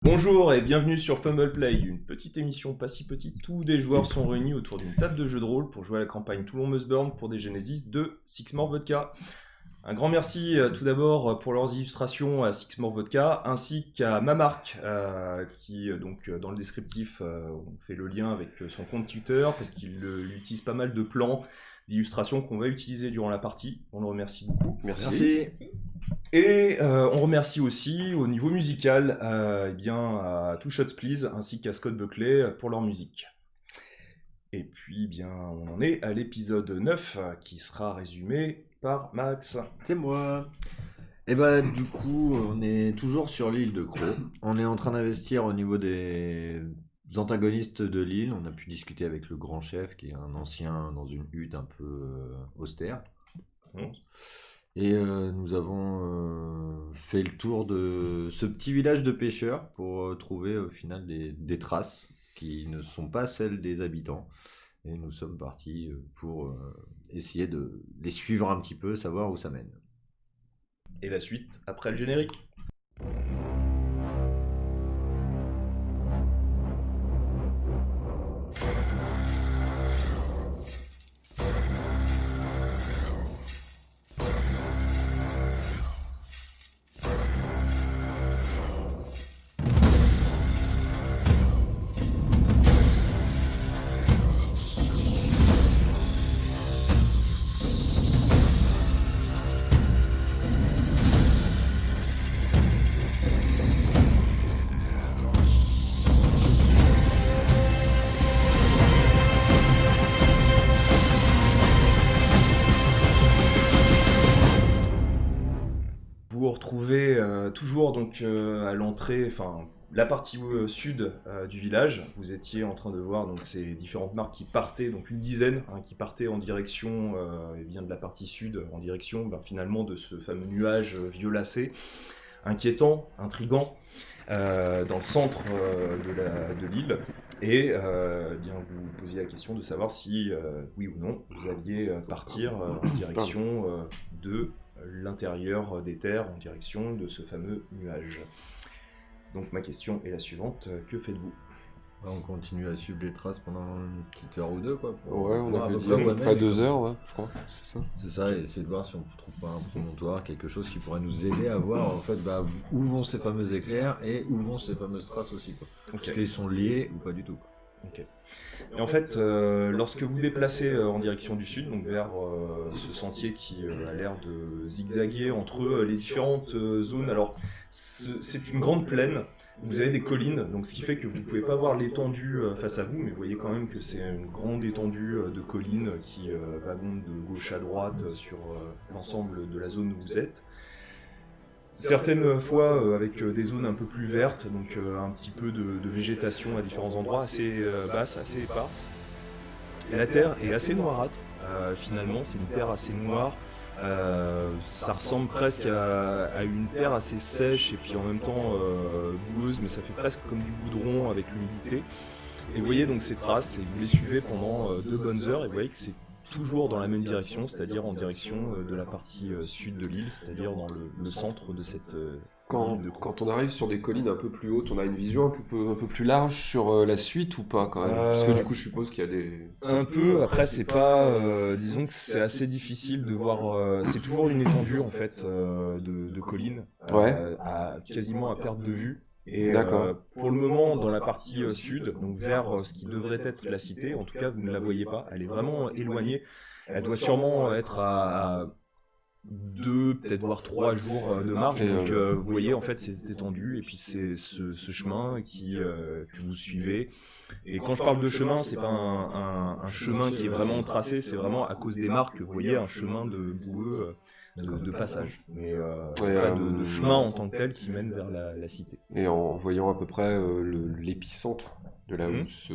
Bonjour et bienvenue sur Fumble Play, une petite émission pas si petite où des joueurs sont réunis autour d'une table de jeu de rôle pour jouer à la campagne Toulon Must Burn pour des Genesis de Sixmore Vodka. Un grand merci tout d'abord pour leurs illustrations à Sixmore Vodka ainsi qu'à Mamark qui donc dans le descriptif on fait le lien avec son compte Twitter parce qu'il utilise pas mal de plans d'illustrations qu'on va utiliser durant la partie. On le remercie beaucoup. Merci. Et on remercie aussi au niveau musical à Two Shots Please ainsi qu'à Scott Buckley pour leur musique. Et puis on en est à l'épisode 9 qui sera résumé par Max. C'est moi. Et du coup, on est toujours sur l'île de Croc. On est en train d'investir au niveau des antagonistes de l'île. On a pu discuter avec le grand chef qui est un ancien dans une hutte un peu austère. Et nous avons fait le tour de ce petit village de pêcheurs pour trouver au final des traces qui ne sont pas celles des habitants. Et nous sommes partis pour essayer de les suivre un petit peu, savoir où ça mène. Et la suite après le générique. Vous retrouvez toujours donc à l'entrée, la partie sud du village. Vous étiez en train de voir donc ces différentes marques qui partaient, donc une dizaine, qui partaient en direction de la partie sud, en direction finalement de ce fameux nuage violacé, inquiétant, intrigant, dans le centre de l'île. Et vous posiez la question de savoir si, oui ou non, vous alliez partir en direction de l'intérieur des terres en direction de ce fameux nuage. Donc ma question est la suivante, que faites-vous ? On continue à suivre les traces pendant une petite heure ou deux, quoi. Ouais, on avait dit à peu près 2 heures, ouais, je crois, c'est ça. C'est ça, et essayer de voir si on ne trouve pas un promontoire, quelque chose qui pourrait nous aider à voir en fait où vont ces fameux éclairs et où vont ces fameuses traces aussi, quoi. Okay. Est-ce qu'ils sont liés ou pas du tout, quoi. Okay. Et en fait, lorsque vous déplacez en direction du sud, donc vers ce sentier qui a l'air de zigzaguer entre les différentes zones, alors c'est une grande plaine, vous avez des collines, donc ce qui fait que vous ne pouvez pas voir l'étendue face à vous, mais vous voyez quand même que c'est une grande étendue de collines qui wagonnent de gauche à droite sur l'ensemble de la zone où vous êtes. Certaines fois avec des zones un peu plus vertes, donc un petit peu de végétation à différents endroits, assez basse, assez éparse. Et la terre est assez noirâtre, finalement, c'est une terre assez noire. Ça ressemble presque à une terre assez sèche et puis en même temps boueuse, mais ça fait presque comme du goudron avec l'humidité. Et vous voyez donc ces traces et vous les suivez pendant 2 bonnes heures et vous voyez que c'est toujours dans la même direction, c'est-à-dire en direction de la partie sud de l'île, c'est-à-dire dans le centre de cette Quand on arrive sur des collines un peu plus hautes, on a une vision un peu plus large sur la suite ou pas quand même Parce que du coup je suppose qu'il y a des... Un peu, après c'est pas... disons que c'est assez difficile de voir... c'est toujours une étendue en fait de collines, quasiment à perte de vue. Et pour le moment, dans la partie sud, donc vers ce qui devrait être la cité, en tout cas vous ne la voyez pas, elle est vraiment éloignée. Elle doit sûrement être à 2, peut-être voire 3 jours de marche. Donc vous voyez en fait c'est étendu et puis c'est ce chemin que vous suivez. Et quand je parle de chemin, c'est pas un chemin qui est vraiment tracé, c'est vraiment à cause des marques que vous voyez un chemin de boueux. De passage, mais pas de chemin en tant que tel qui mène vers la cité. Et en voyant à peu près l'épicentre de là où se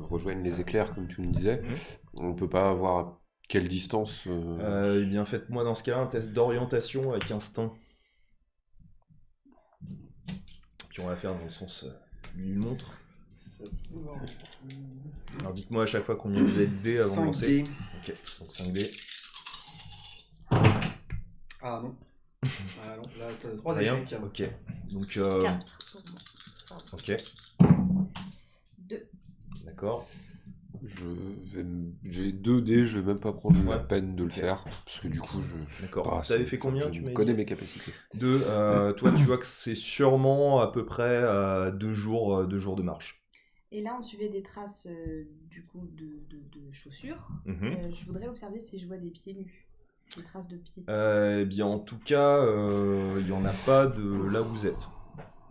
rejoignent les éclairs, comme tu me disais, on peut pas avoir à quelle distance Eh bien, faites-moi dans ce cas-là un test d'orientation avec instinct. Puis on va faire dans le sens lui une montre. Alors dites-moi à chaque fois combien vous avez de dés avant de lancer. Ok, donc 5 dés. Ah non. Ah non, là t'as 3 Rien. échecs. Ok. Donc 4 pour moi. Pardon. Ok. 2. D'accord. J'ai 2 dés, je vais même pas prendre la Ouais. peine de le Ok. faire, parce que du coup, D'accord. pas T'avais assez. fait combien, tu Je m'as connais dit mes capacités. 2. Toi, tu vois que c'est sûrement à peu près 2 jours, 2 jours de marche. Et là, on suivait des traces du coup de chaussures. Mhm. Je voudrais observer si je vois des pieds nus, des traces de pieds. Eh bien, en tout cas, il n'y en a pas de là où vous êtes.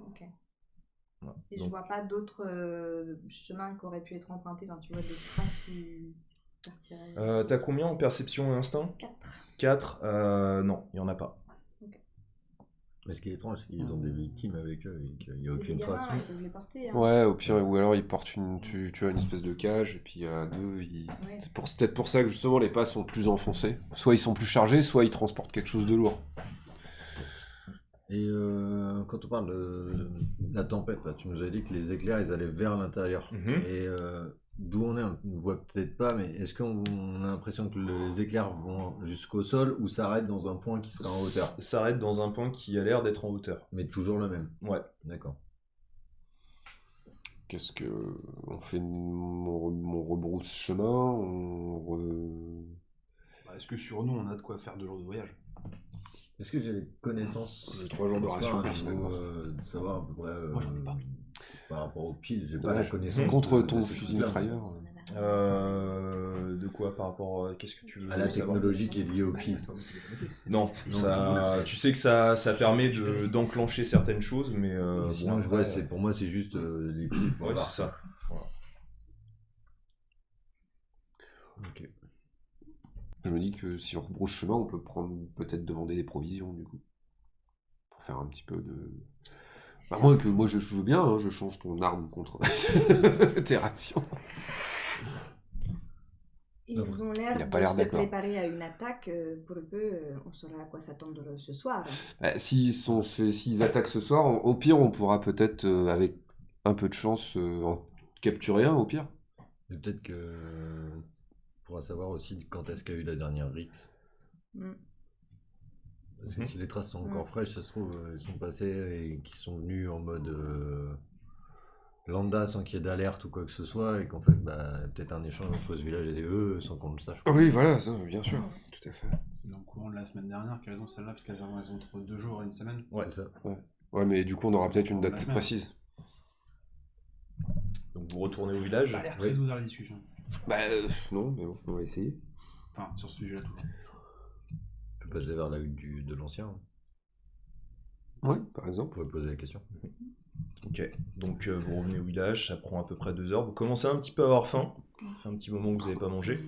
Ok. Ouais. Et je Donc, vois pas d'autres chemins qui auraient pu être empruntés. Enfin, tu vois, des traces qui partiraient. t'as combien en perception et instinct? 4. 4. Non, il n'y en a pas. Mais ce qui est étrange, c'est qu'ils ont des victimes avec eux et qu'il n'y a C'est des aucune trace. gamins, ils peuvent les porter. Hein. Ouais, au pire, ou alors ils portent tu as une espèce de cage, et puis à 2, Ouais. c'est peut-être pour ça que justement les pas sont plus enfoncés. Soit ils sont plus chargés, soit ils transportent quelque chose de lourd. Et quand on parle de la tempête, là, tu nous as dit que les éclairs, ils allaient vers l'intérieur. Mhm. Et d'où on est, on ne voit peut-être pas, mais est-ce qu'on a l'impression que les éclairs vont jusqu'au sol ou s'arrêtent dans un point qui sera en hauteur? Ça s'arrête dans un point qui a l'air d'être en hauteur. Mais toujours le même. Ouais. D'accord. Qu'est-ce que. On fait mon rebrousse chemin, Est-ce que sur nous, on a de quoi faire 2 jours de voyage? Est-ce que j'ai des connaissances? 3 jours de ration, de personnellement. savoir à peu près. Moi, j'en ai pas. Par rapport aux piles, j'ai pas Ouais. la connaissance. Contre de ton ces fusil trucs-là. mitrailleur. De quoi par rapport qu'est-ce que tu veux À la savoir? technologie qui est liée aux piles. Non, tu sais que ça permet d'enclencher certaines choses, mais Mais sinon, bon, je vois, après, pour moi, c'est juste les piles. ouais, Voilà. c'est ça. Voilà. Ok. Je me dis que si on rebrousse chemin, on peut peut-être demander des provisions, du coup. Pour faire un petit peu de. Bah, moi, je veux bien, hein, je change ton arme contre tes rations. Ils ont l'air il a pas de l'air se d'accord. préparer à une attaque. Pour peu, on saura à quoi s'attendre ce soir. S'ils attaquent ce soir, au pire, on pourra peut-être, avec un peu de chance, en capturer un, au pire. Et peut-être que on pourra savoir aussi quand est-ce qu'il y a eu la dernière rite. Mm. Parce que si les traces sont encore fraîches, ça se trouve, ils sont passés et qu'ils sont venus en mode lambda sans qu'il y ait d'alerte ou quoi que ce soit, et qu'en fait, peut-être un échange entre ce village et eux sans qu'on le sache. Oui, voilà, ça, bien sûr, tout à fait. C'est dans le courant de la semaine dernière qu'elles ont celle-là, parce qu'elles ont entre 2 jours et 1 semaine. Ouais. C'est ça. Ouais, mais du coup, on aura peut-être une date La plus semaine. précise. Donc vous retournez au village. Ça a l'air très Oui. ouvert la discussion. Bah, non, mais bon, on va essayer. Enfin, sur ce sujet-là, tout. On peut passer vers la hutte de l'ancien. Ouais, par On exemple. pourrait poser la question. Ok, donc vous revenez au village, ça prend à peu près 2 heures. Vous commencez un petit peu à avoir faim. Ça fait un petit moment que vous n'avez pas mangé.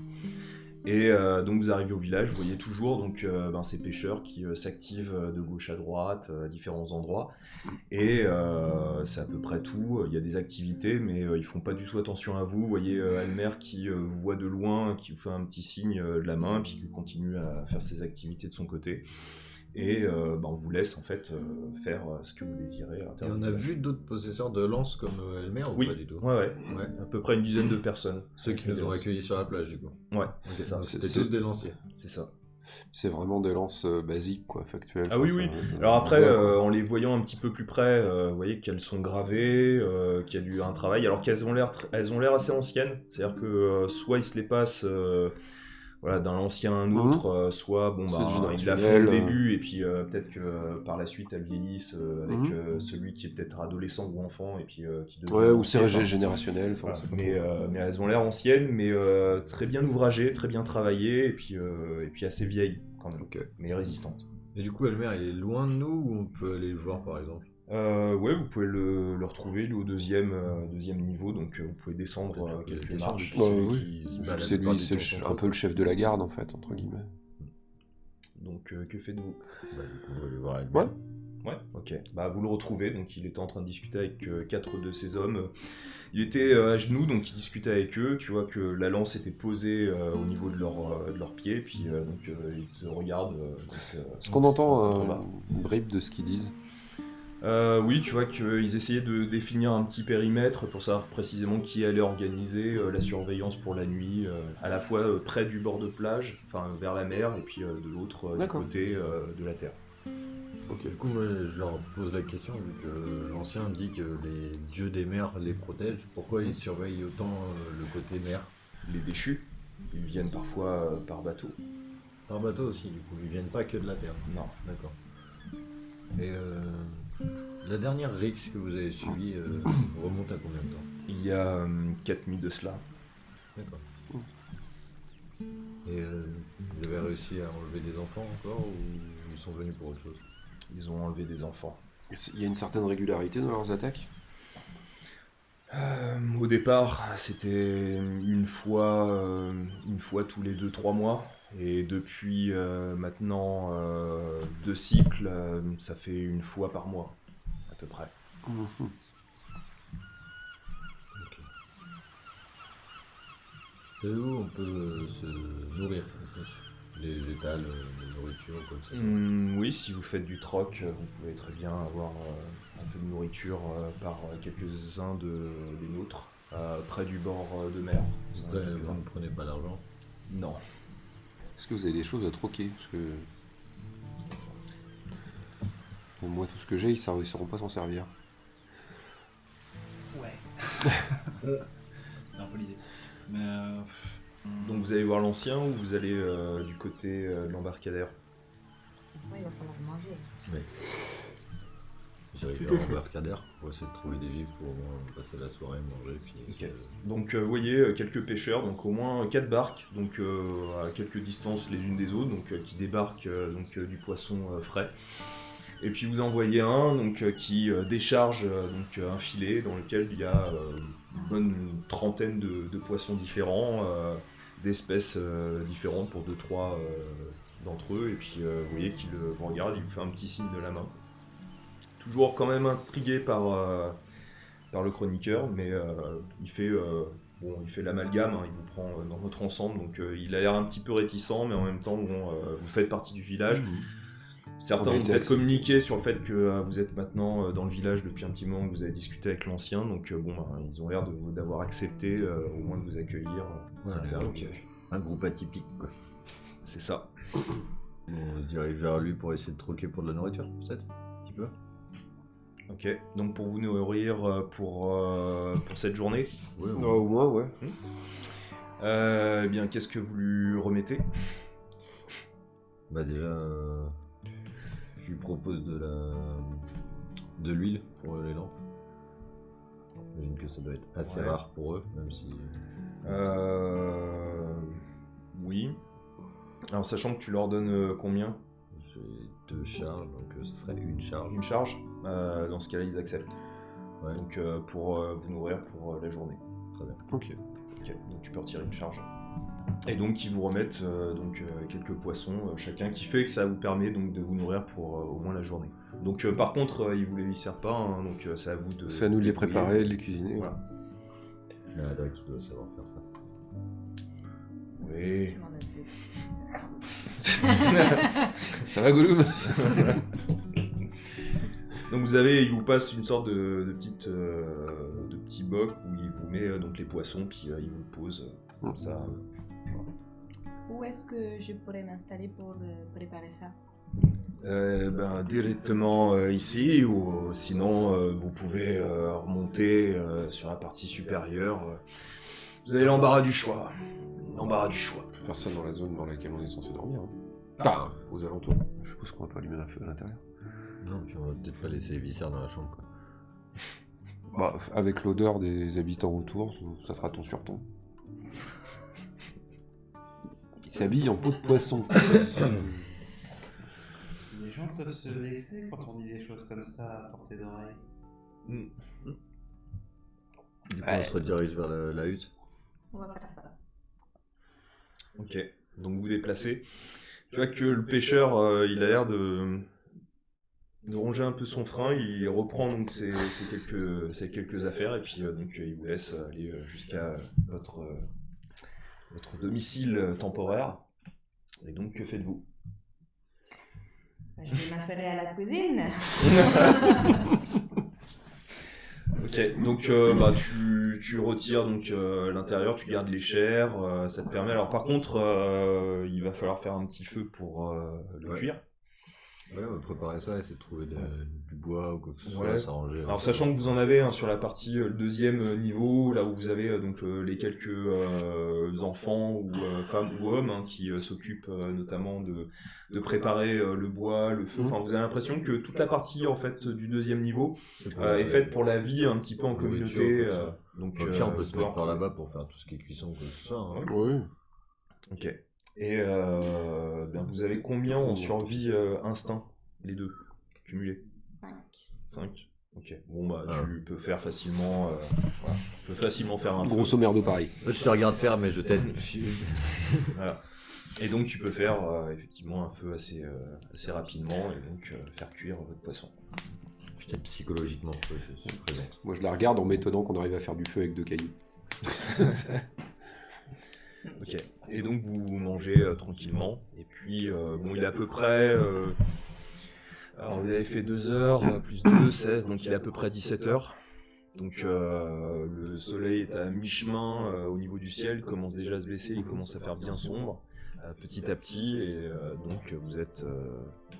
Et donc vous arrivez au village, vous voyez toujours donc, ces pêcheurs qui s'activent de gauche à droite, à différents endroits. Et c'est à peu près tout. Il y a des activités, mais ils font pas du tout attention à vous. Vous voyez Almer qui vous voit de loin, qui vous fait un petit signe de la main, puis qui continue à faire ses activités de son côté. Et on vous laisse en fait faire ce que vous désirez. Et on a vu d'autres possesseurs de lances comme Elmer ou Oui, pas du tout? ouais, Ouais. à peu près une dizaine de personnes. Ceux qui nous ont accueillis sur la plage, du coup. Ouais, Ok, c'est ça. C'était C'est- tous des lanciers. C'est ça. C'est vraiment des lances basiques, quoi, factuelles. Ah oui, oui. Alors après, en les voyant un petit peu plus près, vous voyez qu'elles sont gravées, qu'il y a eu un travail, alors qu'elles ont l'air assez anciennes. C'est-à-dire que soit ils se les passent d'un ancien à un autre, soit C'est ils la font au générationnel, début et puis peut-être que par la suite elles vieillissent avec celui qui est peut-être adolescent ou enfant et puis qui devient Ouais, ou lancier, c'est générationnel. Enfin, voilà. c'est pas Mais elles ont l'air anciennes, mais très bien ouvragées, très bien travaillées et puis assez vieilles quand même, Ok. mais résistantes. Et du coup, Elmer, il est loin de nous ou on peut aller le voir par exemple? Ouais, vous pouvez le retrouver, il est au deuxième niveau, donc vous pouvez descendre quelques marches. Oui. C'est lui, c'est un peu le chef de la garde, en fait, entre guillemets. Donc que faites-vous? Du coup, on va aller voir Elmer. Ouais. Ouais, ok. Vous le retrouvez, donc il était en train de discuter avec 4 de ses hommes. Il était à genoux, donc il discutait avec eux. Tu vois que la lance était posée au niveau de leurs pieds, puis il te regarde. Est-ce qu'on entend une bribe de ce qu'ils disent? Oui, tu vois qu'ils essayaient de définir un petit périmètre pour savoir précisément qui allait organiser la surveillance pour la nuit, à la fois près du bord de plage, enfin vers la mer, et puis de l'autre du D'accord. côté de la terre. Ok. Du coup, moi, je leur pose la question, vu que l'ancien dit que les dieux des mers les protègent, pourquoi ils surveillent autant le côté mer? Les déchus, ils viennent parfois par bateau. Par bateau aussi, du coup, ils viennent pas que de la terre. Non. D'accord. Et la dernière rixe que vous avez suivie remonte à combien de temps? Il y a 4 nuits de cela. D'accord. Et vous avez réussi à enlever des enfants encore ou ils sont venus pour autre chose? Ils ont enlevé des enfants. Il y a une certaine régularité dans leurs attaques? Au départ, c'était une fois tous les 2-3 mois. Et depuis maintenant 2 cycles, ça fait une fois par mois, à peu près. Mhm. C'est où on peut se nourrir ici? Les étals, de nourriture ou quoi que ce soit? Oui, si vous faites du troc, vous pouvez très bien avoir un peu de nourriture par quelques-uns des nôtres, près du bord de mer. Après, vous ne prenez pas l'argent? Non. Est-ce que vous avez des choses à troquer? Parce que... moi, tout ce que j'ai, ils ne sauront pas s'en servir. Ouais. C'est un peu l'idée. Mais Donc vous allez voir l'ancien ou vous allez du côté de l'embarcadère? De toute façon, il va falloir manger. J'irai vers l'embarcadère pour essayer de trouver des vivres pour au moins passer la soirée, manger, puis essayer Donc vous voyez quelques pêcheurs, donc au moins 4 barques, donc à quelques distances les unes des autres, donc qui débarquent du poisson frais. Et puis vous en voyez un qui décharge un filet dans lequel il y a une bonne trentaine de poissons différents, d'espèces différentes pour 2-3 d'entre eux. Et puis vous voyez qu'il vous regarde, il vous fait un petit signe de la main. Toujours quand même intrigué par le chroniqueur, mais il fait l'amalgame, hein, il vous prend dans votre ensemble, donc il a l'air un petit peu réticent, mais en même temps, vous faites partie du village. Certains ont peut-être communiqué sur le fait que vous êtes maintenant dans le village depuis un petit moment, que vous avez discuté avec l'ancien, donc ils ont l'air d'avoir accepté au moins de vous accueillir. Voilà, à l'intérieur du ok. village. Un groupe atypique, quoi. C'est ça. On se dirige vers lui pour essayer de troquer pour de la nourriture, peut-être? Un petit peu? Ok, donc pour vous nourrir pour cette journée, Oui, Au moins, ouais. eh bien qu'est-ce que vous lui remettez? Bah déjà, je lui propose de l'huile pour les lampes. J'imagine que ça doit être assez Ouais. rare pour eux, même si... Oui. Alors sachant que tu leur donnes combien? J'ai 2 charges, donc ce serait une charge. Une charge. Dans ce cas-là, ils acceptent. Ouais. Donc pour vous nourrir pour la journée. Très bien. Ok. Ok, donc tu peux retirer une charge. Et donc ils vous remettent quelques poissons chacun, qui fait que ça vous permet donc de vous nourrir pour au moins la journée. Donc par contre, ils vous les servent pas, hein, donc c'est à vous de... C'est à nous de les débrouiller. préparer, de les cuisiner. Voilà. Il y en a un qui doit savoir faire ça. Oui. Je m'en occupe. Ça va, Gollum? Donc il vous passe une sorte de petit boc où il vous met donc les poissons, puis il vous le pose comme ça. Où est-ce que je pourrais m'installer pour préparer ça? Directement ici, ou sinon vous pouvez remonter sur la partie supérieure. Vous avez l'embarras du choix. L'embarras du choix. Personne dans la zone dans laquelle on est censé dormir. Hein. Enfin, aux alentours. Je suppose qu'on va pas allumer un feu à l'intérieur. Non, puis on va peut-être pas laisser les viscères dans la chambre, quoi. Bah, avec l'odeur des habitants autour, ça fera ton sur ton. Il s'habille en peau de poisson. les gens peuvent se vexer quand on dit des choses comme ça à portée d'oreille. Du coup, on se redirige vers la hutte. On va faire ça. Ok, donc vous déplacez. Tu vois que le pêcheur, il a l'air de ronger un peu son frein, il reprend donc ses quelques affaires, et puis il vous laisse aller jusqu'à votre domicile temporaire. Et donc que faites-vous? Je vais m'affairer à la cuisine. Ok, donc tu retires donc l'intérieur, tu gardes les chairs, ça te permet. Alors par contre, il va falloir faire un petit feu pour le Ouais. cuire. Ouais, on va préparer ça, essayer de trouver du bois ou quoi que ce soit, Ouais. s'arranger. Alors sachant que vous en avez sur la partie le deuxième niveau, là où vous avez donc les quelques enfants ou femmes ou hommes qui s'occupent notamment de préparer le bois, le feu. Enfin, vous avez l'impression que toute la partie en fait du deuxième niveau est faite pour la vie un petit peu en communauté. Donc Au pire, on peut se mettre histoire- par là-bas pour faire tout ce qui est cuisson ou quoi que ce soit. Hein. Oui. Ok. Et ben, vous avez combien en survie instinct, les deux, cumulés? 5. 5. Ok. Bon bah tu peux faire facilement, voilà. Tu peux facilement faire un feu. Grosso merdo pareil. En fait, je te regarde faire, mais je t'aide. Voilà. Et donc tu peux faire effectivement un feu assez rapidement et donc faire cuire votre poisson. Je t'aide psychologiquement, je suis présente. Moi je la regarde en m'étonnant qu'on arrive à faire du feu avec 2 cailloux. Ok. Et donc vous mangez tranquillement. Et puis bon, il est à peu près. Alors vous avez fait 2 heures plus 2, 16, donc il est à peu près 17 heures. Donc le soleil est à mi-chemin au niveau du ciel, il commence déjà à se baisser, il commence à faire bien sombre petit à petit, et donc vous êtes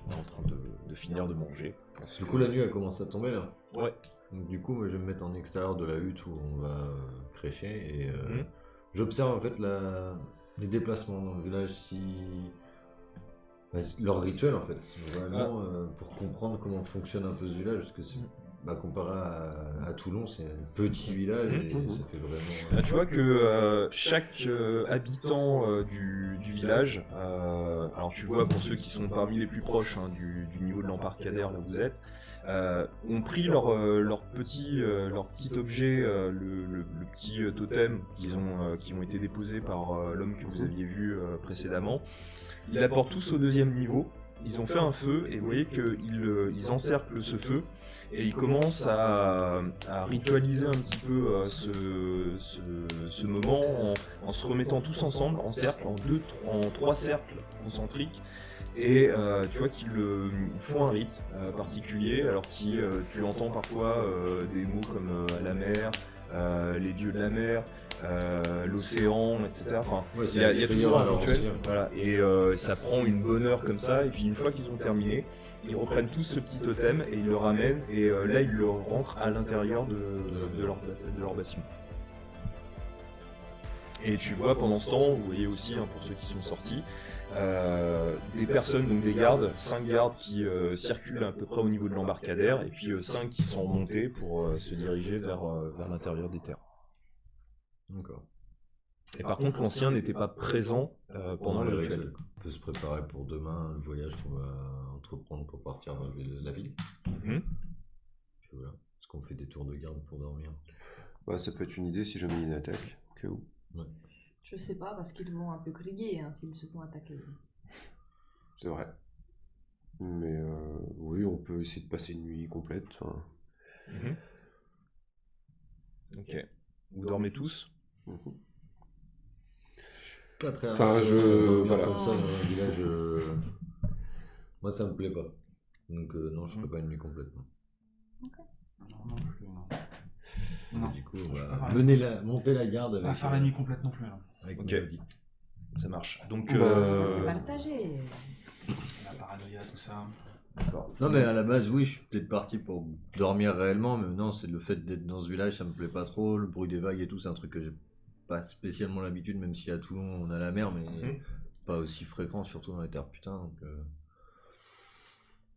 en train de finir de manger. Du coup, la nuit a commencé à tomber là. Ouais. Donc, du coup, moi, je vais me mettre en extérieur de la hutte où on va crécher et Mhm. j'observe en fait les déplacements dans le village, leur rituel en fait, vraiment pour comprendre comment fonctionne un peu ce village, parce que c'est comparé à Toulon, c'est un petit village et ça fait vraiment. Là, tu vois que chaque habitant du village, alors tu vois pour ceux qui sont parmi les plus proches du niveau de l'embarcadère là où vous êtes, ont pris leur petit objet, le petit totem qui ont été déposés par l'homme que vous aviez vu précédemment. Ils l'apportent tous au deuxième niveau. Ils ont fait un feu et vous voyez qu'ils encerclent ce feu et ils commencent à ritualiser un petit peu ce moment en se remettant tous ensemble en cercle, en 3 cercles concentriques. Et tu vois qu'ils font un rite particulier, alors tu entends parfois des mots comme la mer, les dieux de la mer, l'océan, etc. Enfin, Ouais, il y a toujours un rituel. aussi, Voilà. Et ça prend une bonne heure comme ça, et puis une fois qu'ils ont terminé, ils reprennent tous ce petit totem et ils le ramènent, et là ils le rentrent à l'intérieur de leur bâtiment. Et tu vois pendant ce temps, vous voyez aussi pour ceux qui sont sortis, des personnes, donc des gardes, 5 gardes qui circulent à peu près au niveau de l'embarcadère, et puis 5 qui sont remontés pour se diriger vers l'intérieur des terres. D'accord. Et par contre, l'ancien n'était pas présent pendant le rituel. On peut se préparer pour demain, le voyage qu'on va entreprendre pour partir vers la ville. Mhm. Puis voilà. Est-ce qu'on fait des tours de garde pour dormir? Bah, ça peut être une idée si jamais il y a une attaque. Au cas où. Je sais pas, parce qu'ils vont un peu crier s'ils se font attaquer. C'est vrai. Mais oui, on peut essayer de passer une nuit complète. Enfin. Mhm. Ok. Vous dormez tous? Pas très Enfin, dormir voilà. comme ça dans un village. Moi, ça me plaît pas. Donc, non, je ferai pas une nuit complète. Non. Non plus, non. Non. Du coup, Je on peux va pas monter la garde avec, Pas faire la nuit complète non plus. Là. avec Ok. Mélodie. Ça marche. Donc, C'est partagé. La paranoïa, tout ça. d'accord. Non, mais à la base, oui, je suis peut-être parti pour dormir réellement, mais non, c'est le fait d'être dans ce village, ça me plaît pas trop. Le bruit des vagues et tout, c'est un truc que j'ai pas spécialement l'habitude, même si à Toulon on a la mer, mais pas aussi fréquent, surtout dans les terres putain. Donc,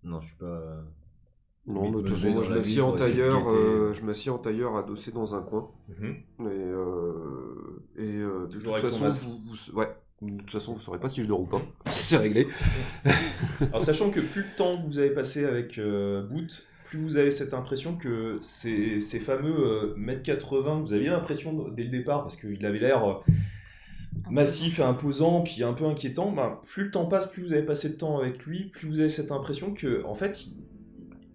non, je suis pas. Non, Limite, mais de me toute façon, lever moi dans je la m'assieds ville en pour essayer de tailleur, guetter. je m'assieds en tailleur adossé dans un coin. Mhm. De Toujours toute avec ton façon, masque. de toute façon, vous saurez pas si je dors ou pas. C'est réglé. Alors, sachant que plus le temps que vous avez passé avec Boot, plus vous avez cette impression que ces fameux 1m80, vous aviez l'impression dès le départ, parce qu'il avait l'air massif et imposant, puis un peu inquiétant, plus le temps passe, plus vous avez passé de temps avec lui, plus vous avez cette impression que, en fait,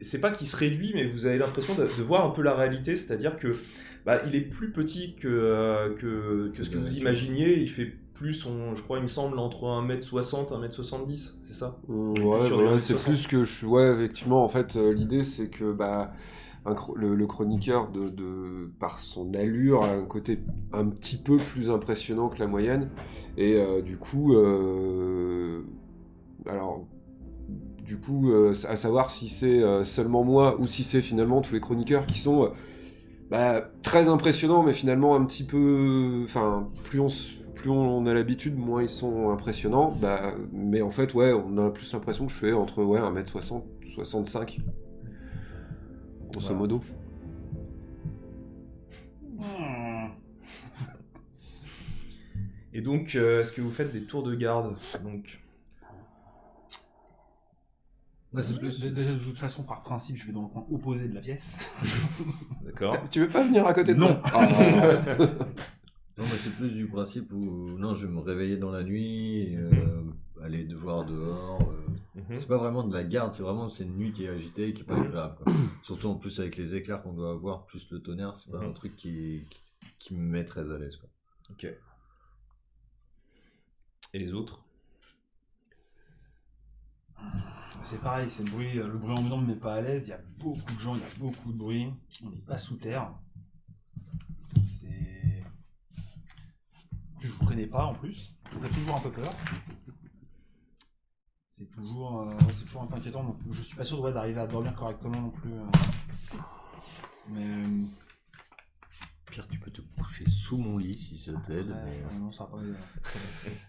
c'est pas qu'il se réduit, mais vous avez l'impression de voir un peu la réalité, c'est-à-dire que il est plus petit que ce que vous imaginiez, il fait plus, je crois, il me semble, entre 1m60 et 1m70, c'est ça? Ouais, sur les c'est 1m60. plus que je. Ouais, effectivement, en fait, l'idée c'est que le chroniqueur, par son allure, a un côté un petit peu plus impressionnant que la moyenne. Et du coup, alors, du coup, à savoir si c'est seulement moi ou si c'est finalement tous les chroniqueurs qui sont très impressionnants, mais finalement un petit peu... Enfin, plus on a l'habitude, moins ils sont impressionnants. Mais en fait, ouais, on a plus l'impression que je fais entre 1m60, 65, grosso modo. Et donc, est-ce que vous faites des tours de garde donc... C'est plus de toute façon, par principe, je vais dans le coin opposé de la pièce. D'accord. Tu veux pas venir à côté de Non. moi? Non, mais c'est plus du principe où non, je vais me réveiller dans la nuit, et, aller devoir dehors. C'est pas vraiment de la garde, c'est une nuit qui est agitée et qui est pas agréable, quoi. Surtout en plus avec les éclairs qu'on doit avoir, plus le tonnerre, c'est pas un truc qui me met très à l'aise, quoi. Ok. Et les autres? C'est pareil, c'est le bruit ambiant me met pas à l'aise, il y a beaucoup de gens, il y a beaucoup de bruit, on n'est pas sous terre. C'est... Je vous connais pas en plus, ça fait toujours un peu peur. C'est toujours un peu inquiétant, donc je suis pas sûr d'arriver à dormir correctement non plus. Mais... Pire, tu peux te coucher sous mon lit si ça t'aide. Non, ça va pas m'aider.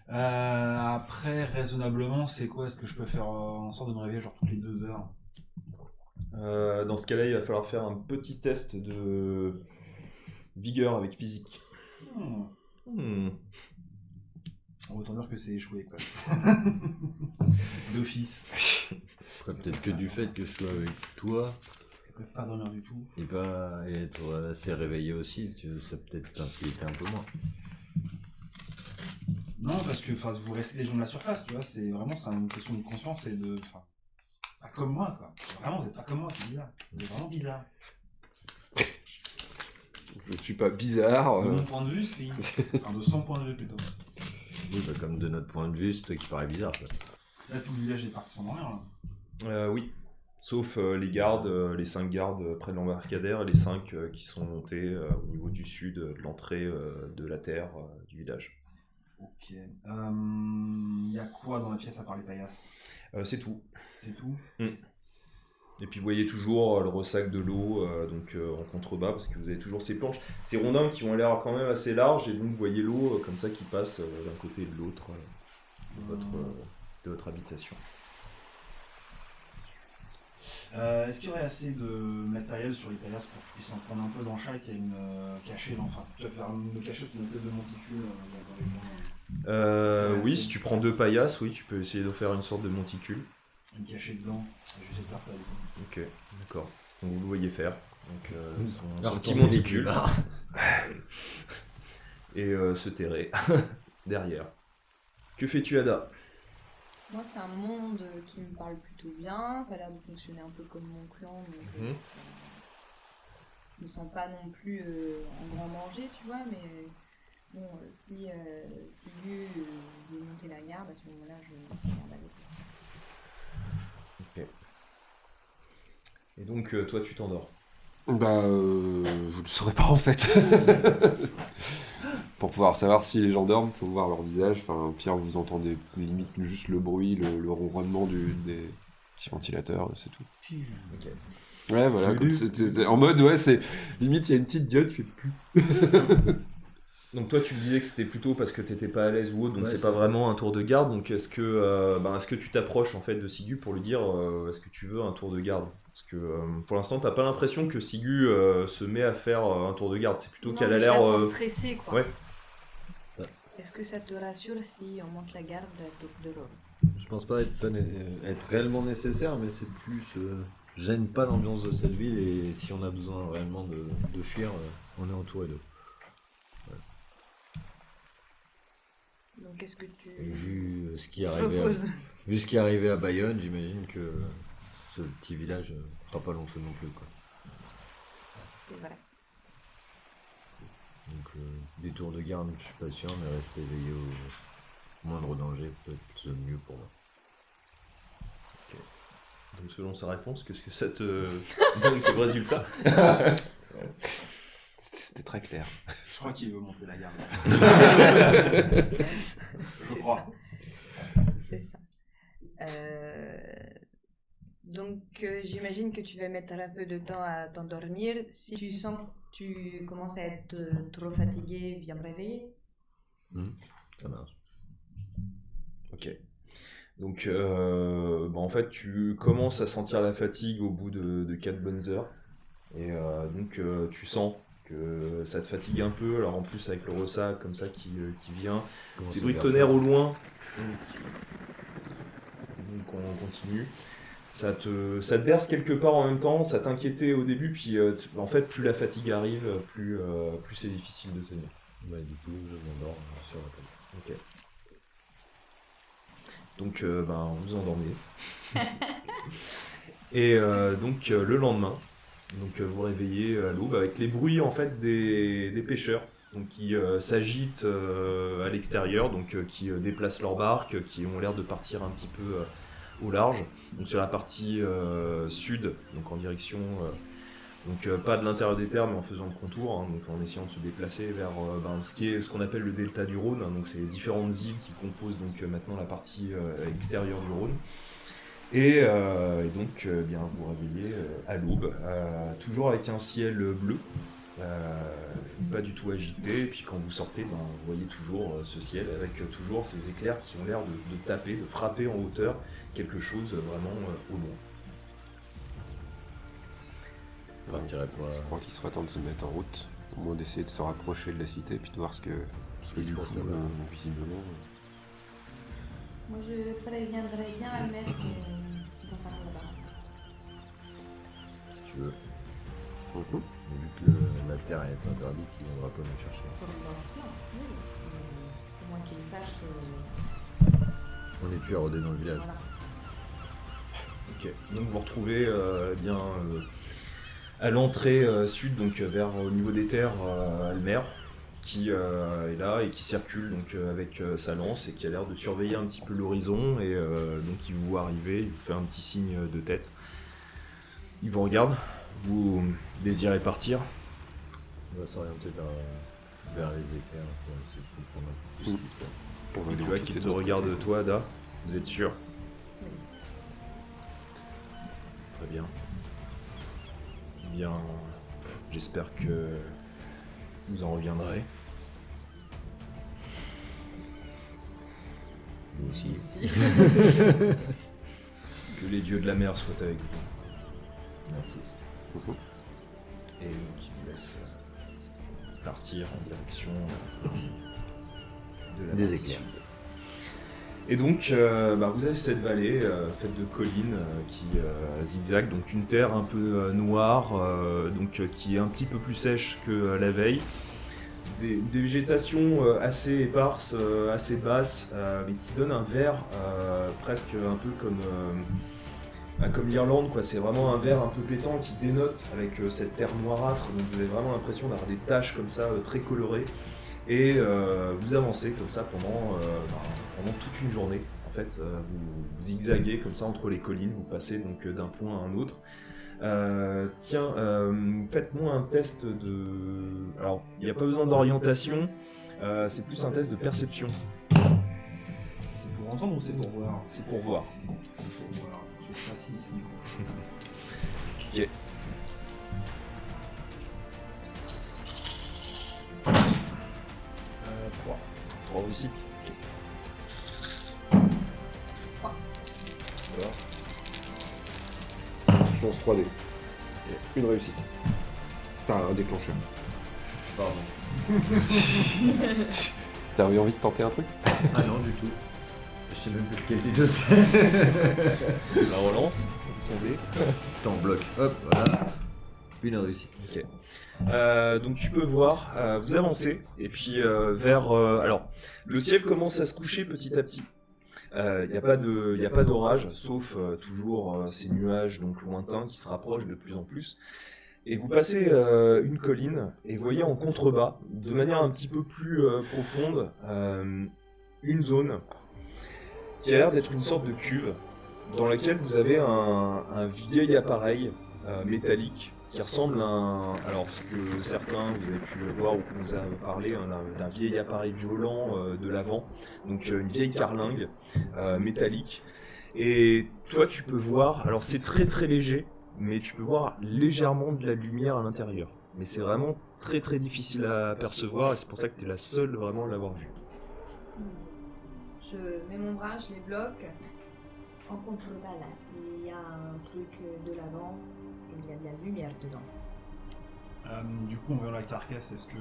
Après, raisonnablement, c'est quoi? Est-ce que je peux faire en sorte de me réveiller genre toutes les 2 heures? Dans ce cas-là, il va falloir faire un petit test de vigueur avec physique. Autant dire que c'est échoué, quoi. D'office. Après, peut-être que du fait que je sois avec toi, Je peux pas dormir du tout. et être assez réveillé aussi, ça peut-être t'inquiéter un peu moins. Non, parce que vous restez les gens de la surface, tu vois, c'est une question de conscience et de... Pas comme moi, quoi. Vraiment, vous êtes pas comme moi, c'est bizarre. Vous êtes vraiment bizarre. Je ne suis pas bizarre. De mon point de vue, si. Enfin, de son point de vue, plutôt. Oui, comme de notre point de vue, c'est toi qui paraît bizarre, quoi. Là, tout le village est parti sans dormir, là. Oui. Sauf les gardes, les 5 gardes près de l'embarcadère et les 5 qui sont montés au niveau du sud de l'entrée de la terre du village. Ok. Il y a quoi dans la pièce à part les paillasses? C'est tout. C'est tout? Et puis vous voyez toujours le ressac de l'eau en contrebas parce que vous avez toujours ces planches, ces rondins qui ont l'air quand même assez larges et donc vous voyez l'eau comme ça qui passe d'un côté et de l'autre de votre habitation. Est-ce qu'il y aurait assez de matériel sur les paillasses pour que je puisse en prendre un peu dans chaque et me cacher tu vas faire me cacher sous une espèce de monticule dans les coins. Oui, si tu prends 2 paillasses, oui, tu peux essayer de faire une sorte de monticule. Me cacher dedans, je vais essayer de faire ça. Ok, d'accord. Donc vous le voyez faire. Donc son petit Retourner monticule. les plus Et se terrer derrière. Que fais-tu, Ada? Moi, c'est un monde qui me parle plutôt bien. Ça a l'air de fonctionner un peu comme mon clan. Donc, je me sens pas non plus en grand danger, tu vois. Mais bon, si Sigu veut monter la garde, à ce moment-là, je garde avec lui. Ok. Et donc, toi, tu t'endors? Je ne le saurais pas en fait. Pour pouvoir savoir si les gens dorment, il faut voir leur visage. Enfin, au pire, vous entendez limite juste le bruit, le ronronnement des petits ventilateurs, c'est tout. Ok. Ouais, voilà. C'est en mode, ouais, c'est limite, il y a une petite diode, tu fais plus. Donc toi tu me disais que c'était plutôt parce que t'étais pas à l'aise ou autre, donc Ouais, c'est pas vraiment un tour de garde. Donc est-ce que tu t'approches en fait de Sigu pour lui dire est-ce que tu veux un tour de garde? Parce que pour l'instant t'as pas l'impression que Sigu se met à faire un tour de garde, c'est plutôt qu'elle a l'air... Je la sens stressée, quoi. Ouais. Est-ce que ça te rassure si on monte la garde de Rome? Je pense pas être réellement nécessaire, mais c'est plus... J'aime pas l'ambiance de cette ville et si on a besoin réellement de fuir, on est entouré d'eux. Donc qu'est-ce que tu Et vu ce qui est proposes? arrivé à Bayonne, j'imagine que ce petit village fera pas long feu non plus, quoi. C'est vrai. Donc des tours de garde, je suis pas sûr, mais rester éveillé au moindre danger peut être mieux pour moi. Donc selon sa réponse, qu'est-ce que ça te donne comme résultat? C'était très clair. Je crois qu'il veut monter la garde. Je C'est crois. ça. C'est ça. Donc j'imagine que tu vas mettre un peu de temps à t'endormir. Si tu sens que tu commences à être trop fatigué, viens me réveiller. Ça marche. Ok. Donc, en fait, tu commences à sentir la fatigue au bout de 4 bonnes heures. Et donc, tu sens que ça te fatigue un peu. Alors, en plus, avec le ressac comme ça qui vient, ces bruits de tonnerre au loin. Donc, on continue. Ça te berce quelque part en même temps. Ça t'inquiétait au début. Puis, en fait, plus la fatigue arrive, plus c'est difficile de tenir. Ouais, du coup, je m'endors sur la table. Ok. Donc, vous endormez. Et donc, le lendemain, donc, vous réveillez à l'aube avec les bruits en fait des pêcheurs donc, qui s'agitent à l'extérieur, donc qui déplacent leurs barques, qui ont l'air de partir un petit peu au large. Donc, sur la partie sud, donc en direction. Donc pas de l'intérieur des terres mais en faisant le contour, donc en essayant de se déplacer vers ce qu'on appelle le delta du Rhône, donc c'est les différentes îles qui composent donc maintenant la partie extérieure du Rhône. Et donc vous réveillez à l'aube, toujours avec un ciel bleu, pas du tout agité, et puis quand vous sortez, vous voyez toujours ce ciel avec toujours ces éclairs qui ont l'air de taper, de frapper en hauteur quelque chose vraiment au loin. Je crois qu'il serait temps de se mettre en route, au moins d'essayer de se rapprocher de la cité et puis de voir ce que du coup, visiblement. Moi je préviendrai bien Almer qu'on va parler là-bas. Si tu veux. Mais vu que la terre est interdite, il ne viendra pas me chercher. Oui, au moins qu'il sache que... On n'est plus à rôder dans le village. Voilà. Ok, donc vous retrouvez à l'entrée sud, donc vers au niveau des terres, Almer, qui est là et qui circule donc avec sa lance et qui a l'air de surveiller un petit peu l'horizon et donc il vous voit arriver, il vous fait un petit signe de tête. Il vous regarde, vous désirez partir. On va s'orienter vers les éclairs pour essayer de comprendre un peu plus ce qui se passe. Et tu vois qu'il te regarde toi, Ada, vous êtes sûr? Oui. Très bien. Bien, j'espère que vous en reviendrez. Nous aussi. Que les dieux de la mer soient avec vous. Merci. Et donc il vous laisse partir en direction de la Des partie éclairs. sud. Et donc vous avez cette vallée faite de collines qui zigzague, donc une terre un peu noire, qui est un petit peu plus sèche que la veille. Des végétations assez éparses, assez basses, mais qui donnent un vert presque un peu comme l'Irlande, quoi. C'est vraiment un vert un peu pétant qui dénote avec cette terre noirâtre, donc vous avez vraiment l'impression d'avoir des taches comme ça très colorées. Et vous avancez comme ça pendant toute une journée. En fait, vous zigzaguez comme ça entre les collines, vous passez donc d'un point à un autre. Faites-moi un test de... Alors, il n'y a pas besoin d'orientation, c'est plus un test de perception. C'est pour entendre ou c'est pour voir? C'est pour voir. C'est pour voir. Je serai assis ici. Ok. Trois réussites. Trois. D'accord. Je lance 3D. Une réussite. Enfin, un déclencheur. Pardon. T'as eu envie de tenter un truc? Ah non, du tout. Je sais même plus lequel des deux c'est. La relance. Tomber. T'en bloques. Hop, voilà. Une réussite. Ok. Donc tu peux voir, vous avancez, et puis alors, le ciel commence à se coucher petit à petit. Il n'y a pas d'orage, sauf toujours ces nuages donc lointains qui se rapprochent de plus en plus. Et vous passez une colline, et vous voyez en contrebas, de manière un petit peu plus profonde, une zone qui a l'air d'être une sorte de cuve, dans laquelle vous avez un vieil appareil métallique, qui ressemble à un... Alors, ce que certains, vous avez pu voir ou qu'on vous a parlé, d'un vieil appareil volant de l'avant, donc une vieille carlingue métallique. Et toi, tu peux voir, alors c'est très très léger, mais tu peux voir légèrement de la lumière à l'intérieur. Mais c'est vraiment très très difficile à percevoir et c'est pour ça que tu es la seule vraiment à l'avoir vu. Je mets mon bras, je les bloque. En contreballe, il y a un truc de l'avant et il y a de la lumière dedans. Du coup, on verra la carcasse. Est-ce que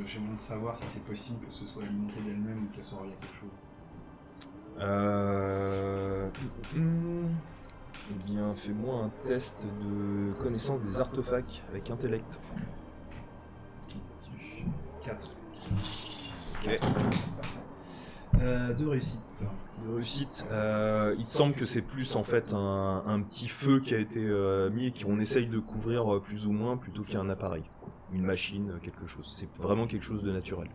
j'aimerais savoir si c'est possible que ce soit alimenté d'elle-même ou qu'elle soit reliée à quelque chose Eh bien, fais-moi un test de connaissance des artefacts avec intellect. 4. Ok. 2 réussites. De réussite, il te semble que c'est plus en fait un petit feu qui a été mis et qu'on essaye de couvrir plus ou moins plutôt qu'un appareil, une machine, quelque chose. C'est vraiment quelque chose de naturel.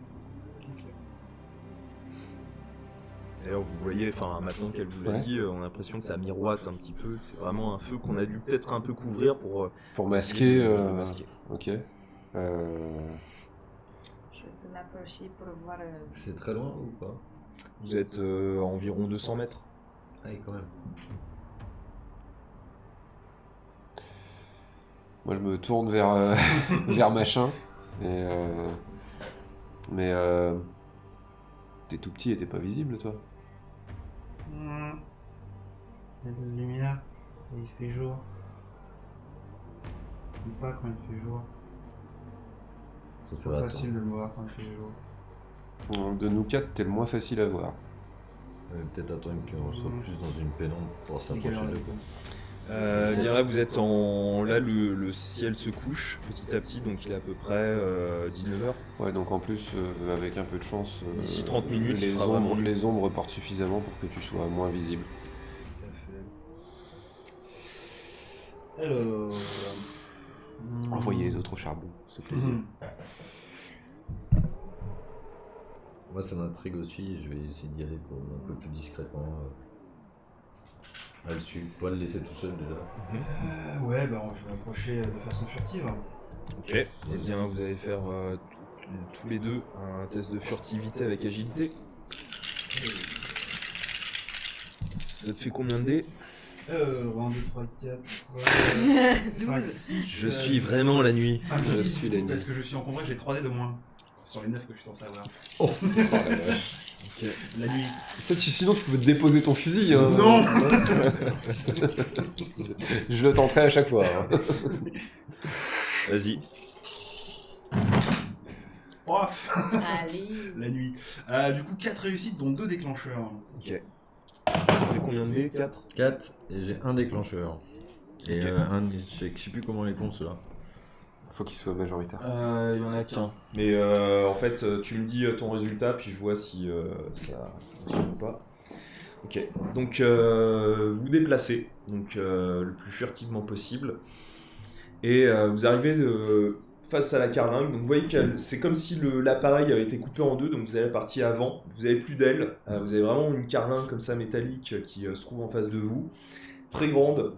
D'ailleurs, vous voyez, enfin maintenant qu'elle vous l'a dit, on a l'impression que ça miroite un petit peu. Que c'est vraiment un feu qu'on a dû peut-être un peu couvrir pour masquer. masquer. Ok. Je peux m'approcher pour voir. C'est très loin ou pas? Vous êtes à environ 200 mètres. Ah oui, quand même. Moi, je me tourne vers, vers machin. Mais t'es tout petit et t'es pas visible, toi. Il y a de la lumière, et il fait jour. Ou pas quand il fait jour. Faut C'est faire pas attendre. facile de le voir quand il fait jour. De nous quatre, t'es le moins facile à voir. Peut-être attendre qu'on soit plus dans une pénombre pour s'approcher de quoi. Bien là, vous êtes en... Là, le ciel se couche petit à petit, donc il est à peu près 19h. Ouais, donc en plus, avec un peu de chance, D'ici 30 minutes, il les sera vraiment ombres, nuit. les ombres portent suffisamment pour que tu sois moins visible. Alors. Envoyez les autres au charbon, c'est plaisir. Moi ça m'intrigue aussi, je vais essayer d'y aller un peu plus discrètement. À le suivre, pas le laisser tout seul déjà. Ouais, bah je vais m'approcher de façon furtive. Ok. Eh bien, vous allez faire tous les deux un test de furtivité avec agilité. Ça te fait combien de dés? 1, 2, 3, 4, 5, 6. Je suis vraiment la nuit. 5, Je 6, suis la nuit. parce que je suis encombré, j'ai 3 dés de moins. Sur les 9 que je suis censé avoir. Oh la vache. Ok, la nuit. Ça, sinon tu pouvais te déposer ton fusil. Hein. Non. Je le tenterai à chaque fois. Hein. Vas-y. Ouf. Allez. La nuit. Du coup, 4 réussites, dont 2 déclencheurs. Ok. Ça fait combien de dés? 4? 4 et j'ai un déclencheur. Et Ok. je sais plus comment les compte ceux-là. Faut qu'il soit majoritaire. Il y en a qu'un. Mais en fait, tu me dis ton résultat, puis je vois si ça fonctionne ou pas. Ok. Donc, vous déplacez donc, le plus furtivement possible. Et vous arrivez face à la carlingue. Donc, vous voyez que c'est comme si l'appareil avait été coupé en deux. Donc, vous avez la partie avant. Vous n'avez plus d'aile. Vous avez vraiment une carlingue comme ça métallique qui se trouve en face de vous. Très grande,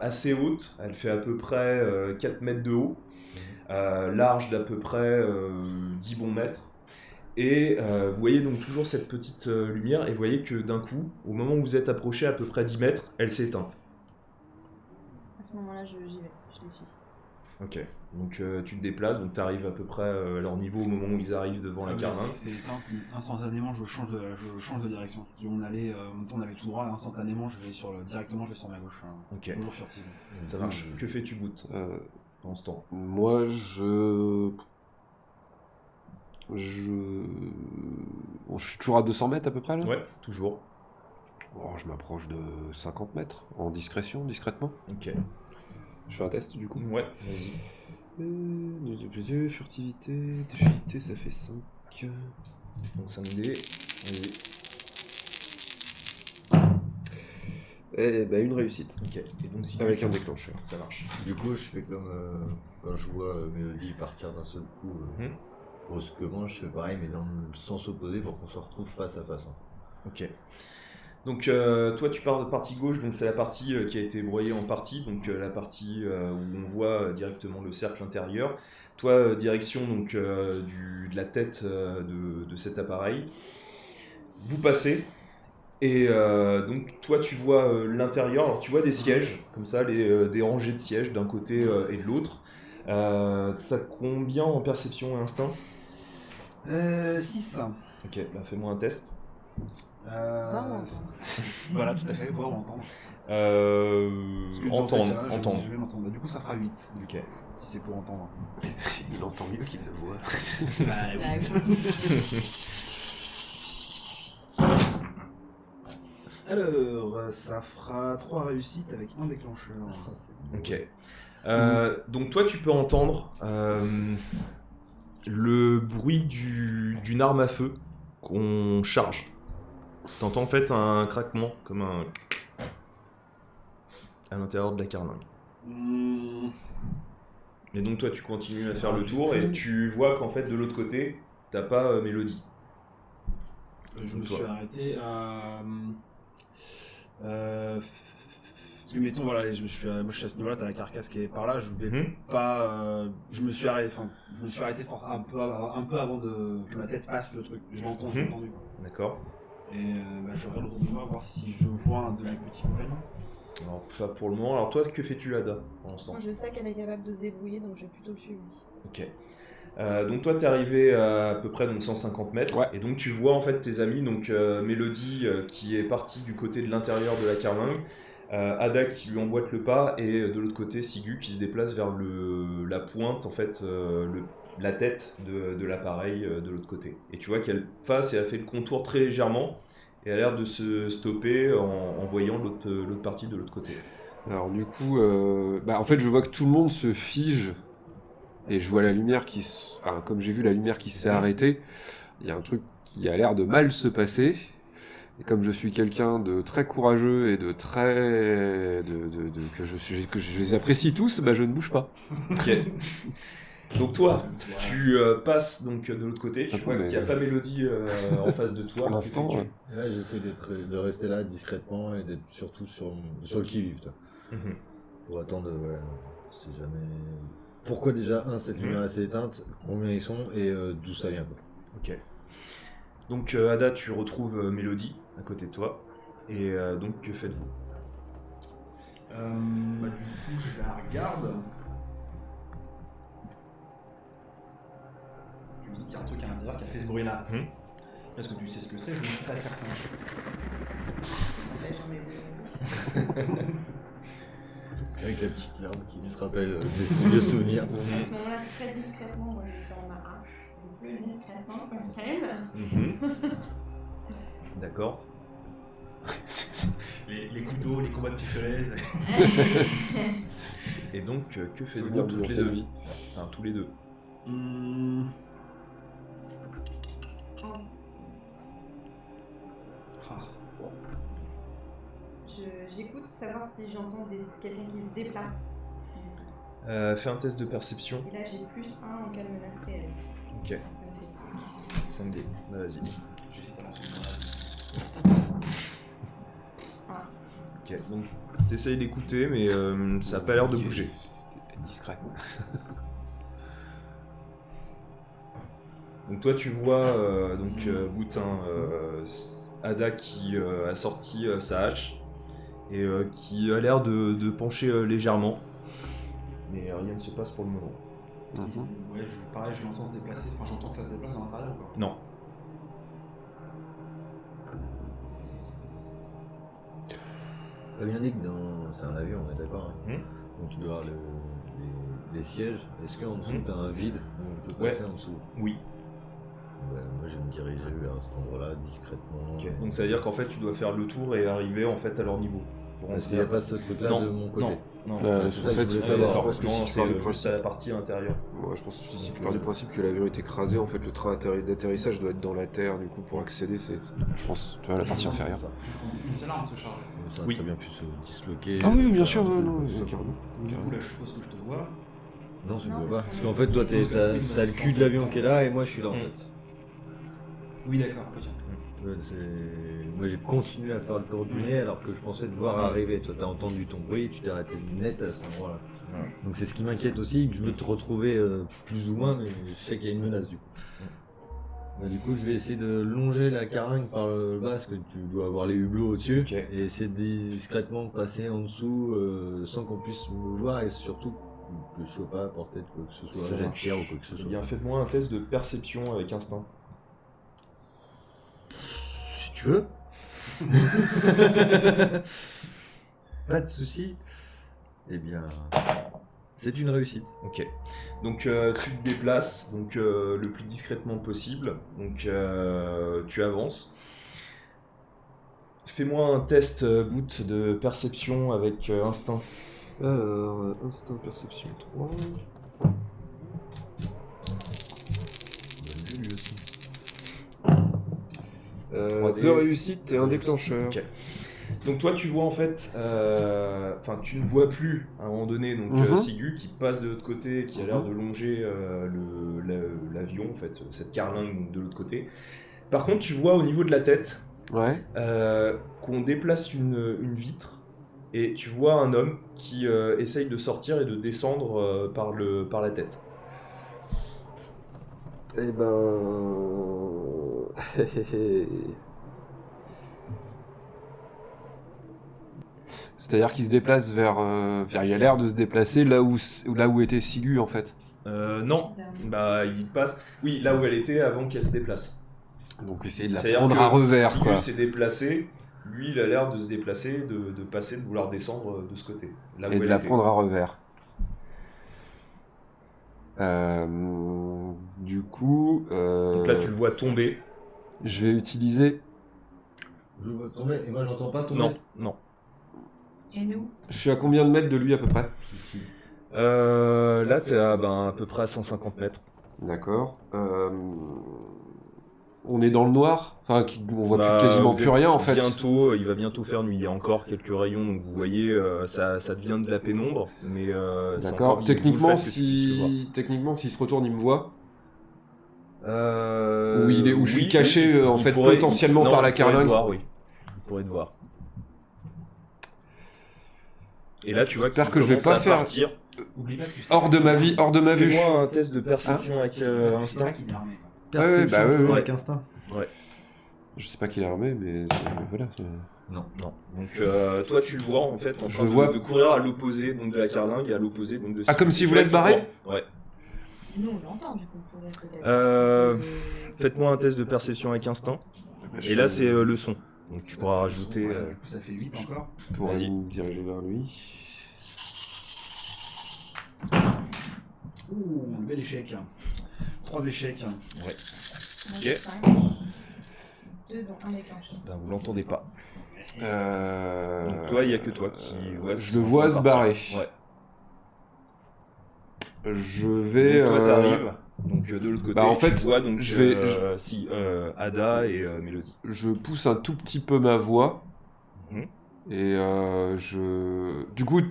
assez haute. Elle fait à peu près 4 mètres de haut. Large d'à peu près 10 bons mètres. Et vous voyez donc toujours cette petite lumière, et vous voyez que d'un coup, au moment où vous êtes approché à peu près 10 mètres, elle s'est éteinte. À ce moment-là, j'y vais, je les suis. Ok, donc tu te déplaces, donc tu arrives à peu près à leur niveau au moment où ils arrivent devant la carlingue. C'est éteint, puis instantanément, je change de direction. Si on allait tout droit, instantanément, directement, je vais sur ma gauche. Ok, Toujours furtive. ça marche. Que fais-tu, Boot, pendant ce temps? Moi, Bon, je suis toujours à 200 mètres à peu près là. Ouais, toujours. Oh, je m'approche de 50 mètres en discrétion, discrètement. Ok. Je fais un test du coup. Ouais, vas-y. Furtivité, agilité, ça fait 5. Donc 5 dés. Vas-y. Eh ben, une réussite. Ok. Et donc si Avec un déclencheur. ça marche. Du coup, je fais comme quand je vois Mélodie partir d'un seul coup brusquement, je fais pareil, mais dans le sens opposé pour qu'on se retrouve face à face. Ok. Donc toi tu pars de partie gauche, donc c'est la partie qui a été broyée en partie, donc la partie où on voit directement le cercle intérieur. Toi direction donc de la tête de cet appareil. Vous passez Et donc toi tu vois l'intérieur, alors tu vois des sièges, comme ça, des rangées de sièges d'un côté et de l'autre. T'as combien en perception et instinct? 6. Ok, bah fais-moi un test. Voilà, tout à fait, voir ou entendre. Entendre. Je vais l'entendre. Du coup, ça fera 8. Ok. Si c'est pour entendre. Il entend mieux qu'il le voit. Alors, ça fera 3 réussites avec un déclencheur. Ok. Donc toi tu peux entendre le bruit d'une arme à feu qu'on charge. T'entends en fait un craquement comme un à l'intérieur de la carlingue. Et donc toi tu continues à faire le tour et tu vois qu'en fait de l'autre côté t'as pas Mélodie. Je me suis arrêté à... parce que mettons, voilà, moi je suis à ce niveau-là, t'as la carcasse qui est par là, je voulais pas... je me suis arrêté un peu avant que ma tête passe le truc. Je l'entends, j'ai entendu. D'accord. Et je regarde autour de moi voir si je vois un de mes petits compagnons. Alors pas pour le moment. Alors toi que fais-tu Ada pour l'instant? Moi je sais qu'elle est capable de se débrouiller donc je vais plutôt le suivre. Ok. Donc toi t'es arrivé à peu près donc 150 mètres et donc tu vois en fait tes amis, donc Mélodie qui est partie du côté de l'intérieur de la carlingue, Ada qui lui emboîte le pas et de l'autre côté Sigu qui se déplace vers la pointe en fait, la tête de l'appareil de l'autre côté. Et tu vois qu'elle passe et elle fait le contour très légèrement et a l'air de se stopper en voyant l'autre partie de l'autre côté. Alors du coup, en fait je vois que tout le monde se fige. Et je vois la lumière comme j'ai vu la lumière qui s'est arrêtée, il y a un truc qui a l'air de mal se passer. Et comme je suis quelqu'un de très courageux et de très... que je les apprécie tous, je ne bouge pas. Ok. Donc toi, tu passes donc de l'autre côté, tu vois qu'il n'y a pas Mélodie en face de toi. Pour l'instant, ouais. Là, j'essaie de rester là discrètement et d'être surtout sur le qui-vive. Pour attendre, si jamais... Pourquoi déjà, cette lumière s'est éteinte, combien ils sont et d'où ça vient quoi. Ok. Donc Ada, tu retrouves Mélodie à côté de toi. Et donc que faites-vous? Du coup, je la regarde. Je me dis qu'il y a un truc à l'intérieur qui a fait ce bruit-là. Est-ce que tu sais ce que c'est? Je ne suis pas certain. J'en ai deux. Avec la petite larme qui se rappelle des vieux souvenirs. À ce moment-là, très discrètement, moi je sors ma hache. Plus discrètement, comme je crève. D'accord. Les couteaux, les combats de pistolets. Et donc, que faites-vous Souvenir toutes de les sa deux? vie. Enfin, tous les deux. J'écoute savoir si j'entends quelqu'un qui se déplace. Fais un test de perception. Et là j'ai plus 1 en cas de menace réelle. Ok. Ça me fait 5. 5D. Bah, vas-y. Ok, donc t'essayes d'écouter, mais ça n'a pas l'air de bouger. C'était discret. Donc toi tu vois Boutin, Ada qui a sorti sa hache et qui a l'air de pencher légèrement, mais rien ne se passe pour le moment. Ouais, pareil, je l'entends se déplacer. Enfin, j'entends que ça se déplace dans l'intérieur ou pas? Non. T'as bien dit que c'est un avion, on est d'accord. Donc tu dois avoir les sièges. Est-ce qu'en dessous t'as un vide où on peut passer en dessous? Oui. Moi je vais me diriger vers cet endroit-là discrètement. Okay. Donc ça veut dire qu'en fait tu dois faire le tour et arriver en fait à leur niveau. Parce qu'il n'y a pas ce truc-là de mon côté. Non. C'est ça que je voulais savoir. Parce que c'est juste à la partie intérieure. Ouais, je pense que si tu pars du principe que l'avion est écrasé, en fait le train d'atterrissage doit être dans la terre, du coup pour accéder, je pense, tu vois, la partie inférieure. Une seule arme se charge. Ça a très bien pu se disloquer. Ah oui, bien sûr, non, carrément. Du coup là je suppose que je te vois. Non, tu ne vois pas. Parce qu'en fait toi t'as le cul de l'avion qui est là et moi je suis là en fait. Oui d'accord, ok. Moi j'ai continué à faire le tour du nez alors que je pensais te voir arriver. Toi t'as entendu ton bruit, tu t'es arrêté net à ce moment-là. Donc c'est ce qui m'inquiète aussi, que je veux te retrouver plus ou moins, mais je sais qu'il y a une menace du coup. Bah, du coup, je vais essayer de longer la carlingue par le bas, parce que tu dois avoir les hublots au-dessus, Ok. et essayer de discrètement passer en dessous sans qu'on puisse me voir, et surtout que je ne sois pas à portée de quoi que ce soit, Ça jet de marche. tir ou quoi que ce Eh soit. bien, faites-moi un test de perception avec instinct. Si tu veux. Pas de soucis. Eh bien, c'est une réussite. Ok. Donc tu te déplaces donc le plus discrètement possible. Donc tu avances. Fais-moi un test boot de perception avec instinct. Alors, instinct perception 3. Euh, 2 réussites et un déclencheur. Ok. Donc toi tu vois en fait, enfin tu ne vois plus à un moment donné donc Sigu qui passe de l'autre côté, qui a l'air de longer l'avion en fait, cette carlingue de l'autre côté. Par contre tu vois au niveau de la tête Ouais. qu'on déplace une vitre et tu vois un homme qui essaye de sortir et de descendre par la tête. Eh ben... C'est-à-dire qu'il se déplace vers... il a l'air de se déplacer là où était Sigu, en fait. Non, bah il passe... Oui, là où elle était avant qu'elle se déplace. Donc essayer de la C'est-à-dire prendre que à revers, Sigu quoi. s'est déplacé, lui il a l'air de se déplacer, de passer, de vouloir descendre de ce côté. Là Et où de elle la était. prendre à revers. Du coup... Donc là tu le vois tomber. Je vais utiliser... Je vois tomber, et moi j'entends pas tomber. Non, non. Et nous? Je suis à combien de mètres de lui, à peu près? Là t'es à peu près à 150 mètres. D'accord. On est dans le noir, enfin on voit Bah, quasiment vous plus êtes rien en fait. Il va bientôt faire nuit. Il y a encore quelques rayons, donc vous voyez, ça devient de la pénombre, mais c'est D'accord. encore visible, d'où le fait que tu puisses le voir. Techniquement, s'il se retourne, il me voit. Où Où je suis caché en fait potentiellement par la carlingue. Oui, il pourrait te voir. Et là, tu vois J'espère qu'il que je vais commence pas à faire- partir. Oublie pas que tu sais Hors de ma vie, hors de ma vue. Fais-moi un test de perception avec Tu sais pas instinct. qu'il est armé, quoi. Perception bah ouais, toujours ouais. avec instinct. Je sais pas qui est armé, mais voilà. Non. Donc toi, tu le vois en fait en Je train le vois. de courir à l'opposé donc de la carlingue et à l'opposé donc de. Ah, comme s'il Tu voulait vois se barrer qu'il court. Ouais. Nous, on l'entend du coup, peut-être. Faites-moi un test de perception avec instinct. Et là, c'est le son. Donc tu pourras rajouter. Voilà, du coup, ça fait 8 encore. Pour Vas-y. me diriger vers lui. Ouh, bel échec. 3 échecs. Ouais. Ok. 2 dont un déclenché. Ben, vous l'entendez pas. Euh... Donc toi, il y a que toi qui. Ouais, je le vois se partir. barrer. Ouais. Je vais. Donc toi, t'arrives. Donc de l'autre côté, Bah, en tu fait, vois donc je vais- Ada et Mélodie. Je pousse un tout petit peu ma voix. Mhm. Et du coup,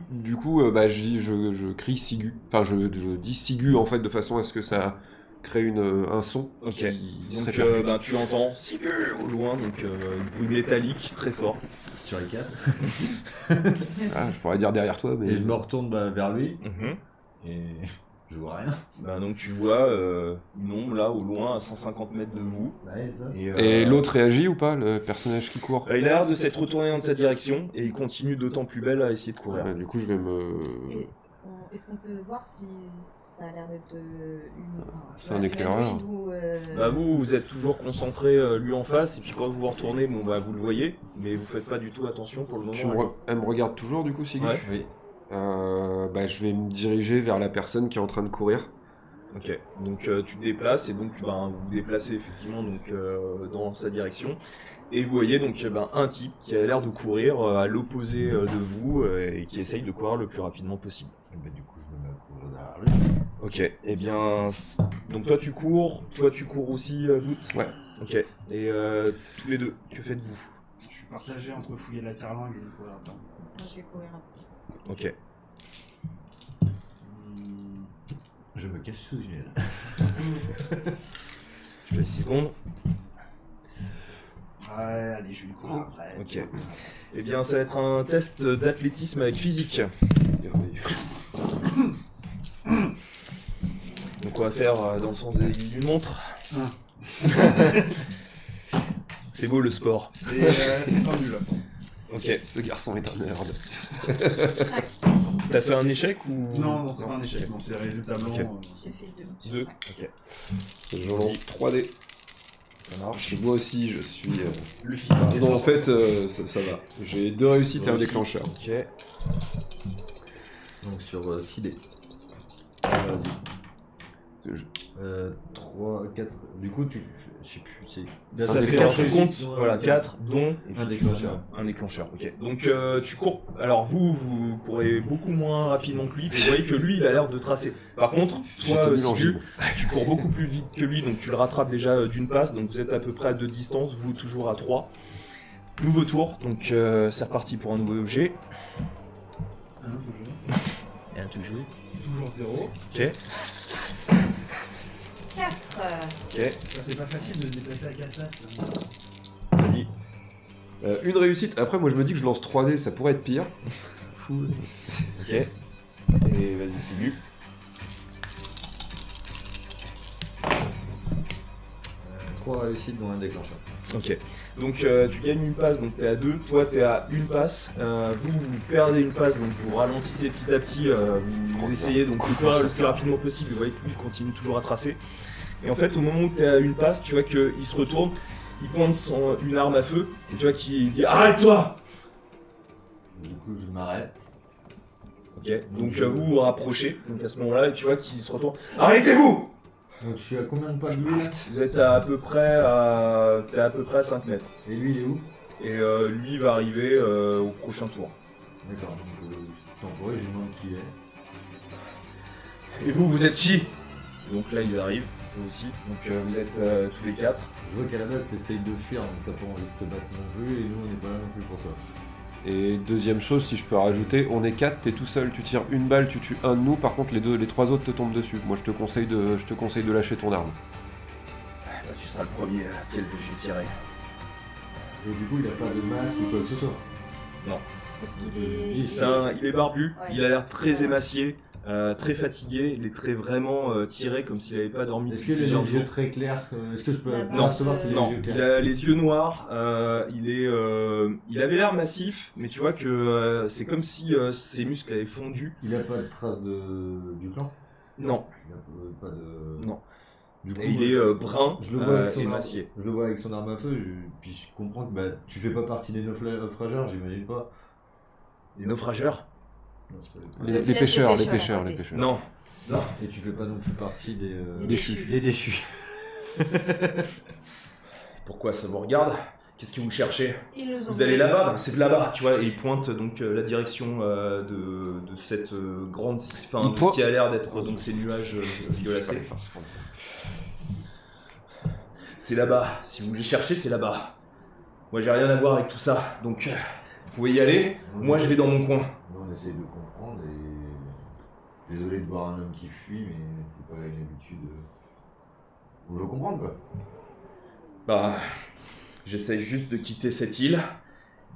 je crie Sigu. Enfin, je dis Sigu en fait de façon à ce que ça crée un son. Ok. qui se Donc répercute. tu entends Sigu au loin, donc un bruit métallique très fort. Sur les 4. Ah, je pourrais dire derrière toi, mais. Et je me retourne vers lui, Mhm. et je vois rien. Ben, donc tu vois une ombre là au loin à 150 mètres de vous. Ouais, ça. Et l'autre réagit ou pas, le personnage qui court? Il a l'air de s'être retourné dans ta direction et il continue d'autant plus belle à essayer de courir. Ouais, du coup, je vais me. Et est-ce qu'on peut voir si ça a l'air d'être C'est un éclaireur. Bah vous êtes toujours concentré lui en face et puis quand vous vous retournez, bon bah vous le voyez, mais vous faites pas du tout attention pour le moment. Elle me regarde toujours, du coup, Sigu? Ouais. Oui. Je vais me diriger vers la personne qui est en train de courir. Ok, donc tu te déplaces et donc vous vous déplacez effectivement donc, dans sa direction. Et vous voyez donc un type qui a l'air de courir à l'opposé de vous et qui essaye de courir le plus rapidement possible. Et bah, du coup, je me mets à courir derrière lui. Ok, et bien donc toi tu cours aussi Boot. Ouais. Ok, et tous les deux, que faites-vous? Je suis partagé entre fouiller la carlingue et courir après. Moi, je vais courir après. Ok. Je me cache sous une aile. Je fais 6 secondes. Ouais, allez, je vais lui courir après. Ok. Eh bien, ça va être un test d'athlétisme avec physique. Donc, on va faire dans le sens des aiguilles d'une montre. C'est beau le sport. C'est pas nul. Ok. Ce garçon est un nerd. T'as fait un échec ou... Non, c'est pas un échec, non, c'est résultat blanc. Ok. J'ai fait 2. Cinq. Ok. Je lance 3D. Ça marche. Parce que moi aussi, je suis... Le fils. Non, en fait, ça va. J'ai 2 réussites et un déclencheur. Ok. Donc sur 6D. Vas-y. 3, 4. Du coup, je sais plus. C'est... Ça fait 4 comptes, voilà, 4, dont un déclencheur. Un déclencheur, ok. Donc tu cours, alors vous courez beaucoup moins rapidement que lui, mais vous voyez que lui il a l'air de tracer. Par contre, toi Sibu, tu cours beaucoup plus vite que lui, donc tu le rattrapes déjà d'une passe, donc vous êtes à peu près à 2 distances, vous toujours à 3. Nouveau tour, donc c'est reparti pour un nouveau objet. Un toujours. Et un toujours. Toujours 0. Ok. 4. Ok. C'est pas facile de se déplacer à 4 places. Vas-y. Une réussite. Après, moi, je me dis que je lance 3D, ça pourrait être pire. Fou. Ok. Et vas-y Sibu. 3 réussites dont un déclencheur. Ok, donc tu gagnes une passe, donc t'es à 2, toi t'es à une passe, vous perdez une passe, donc vous ralentissez petit à petit, vous essayez donc de courir le plus rapidement possible, vous voyez que lui continue toujours à tracer. Et en fait au moment où t'es à une passe, tu vois qu'il se retourne, il pointe une arme à feu, et tu vois qu'il dit « Arrête-toi !» Du coup, je m'arrête. Ok, donc vous vous rapprochez, donc à ce moment-là, tu vois qu'il se retourne « Arrêtez-vous !» Donc je suis à combien de pas de lui là? Vous êtes à peu près à 5 mètres. Et lui, il est où? Et lui va arriver au prochain tour. D'accord, donc je suis temporaire, je lui demande qui est. Et vous êtes qui? Donc là ils arrivent, vous aussi, donc vous êtes tous les 4. Je vois qu'à la base, t'essayes de fuir, donc t'as pas envie de te battre non plus, et nous, on n'est pas là non plus pour ça. Et deuxième chose, si je peux rajouter, on est 4, t'es tout seul, tu tires une balle, tu tues un de nous, par contre les 3 autres te tombent dessus. Moi je te conseille de lâcher ton arme. Là tu seras le premier à quel je vais tirer. Et du coup, il a pas de masque ou quoi que ce soit. Parce qu'il est. Il est barbu, Ouais. il a l'air très émacié, très fatigué, les traits vraiment tirés comme s'il n'avait pas dormi Est-ce depuis qu'il a plusieurs les yeux jours. très clairs Est-ce que je peux Non, percevoir qu'il a Non, les yeux il clairs? a les yeux noirs, il avait l'air massif, mais tu vois que c'est comme si ses muscles avaient fondu. Il a pas de traces du clan? Non, Il a pas de... Non. Du coup, et il est brun je le vois avec son arme. émacié. Je le vois avec son arme à feu, puis je comprends que tu fais pas partie des naufrageurs, j'imagine pas. Les naufrageurs? Non, c'est pas Les pêcheurs. Non. Et tu fais pas non plus partie des... Déchus. Des déchus. Pourquoi ça vous regarde? Qu'est-ce que vous cherchez? Ils nous ont Vous allez volé. là-bas, c'est là-bas, tu vois, et il pointe donc la direction de cette grande, enfin de ce qui a l'air d'être donc ces nuages violacés. C'est là-bas, si vous les cherchez, c'est là-bas. Moi j'ai rien à voir avec tout ça, donc vous pouvez y aller, moi je vais dans mon coin. On essaie de comprendre et... Désolé de voir un homme qui fuit, mais c'est pas une habitude... On veut comprendre quoi. Bah, j'essaye juste de quitter cette île,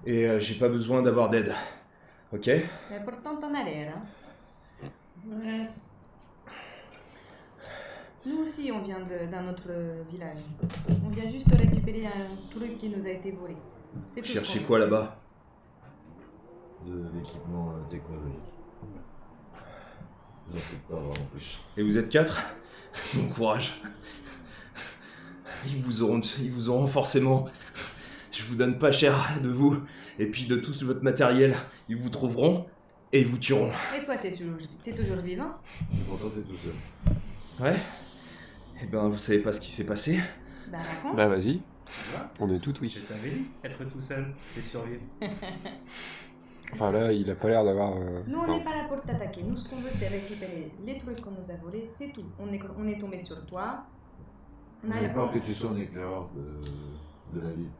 et j'ai pas besoin d'avoir d'aide. Ok? Mais pourtant, t'en as l'air, hein. Ouais. Nous aussi, on vient d'un autre village. On vient juste récupérer un truc qui nous a été volé. C'est tout ce Cherchez qu'on quoi veut. là-bas? De l'équipement technologique. J'en sais pas vraiment plus. Et vous êtes 4? Bon courage. Ils vous auront forcément. Je vous donne pas cher de vous, et puis de tout votre matériel. Ils vous trouveront, et ils vous tueront. Et toi, t'es toujours vivant? Et pourtant t'es tout seul. Ouais? Eh ben, vous savez pas ce qui s'est passé? Bah, raconte. Bah vas-y, on est tout oui. Je t'avais dit, être tout seul, c'est survivre. Enfin là, il a pas l'air d'avoir... Nous, on n'est pas là pour t'attaquer. Nous, ce qu'on veut, c'est récupérer les trucs qu'on nous a volés. C'est tout. On est tombé sur toi. On n'a peur que tu sois un éclaireur de la ville.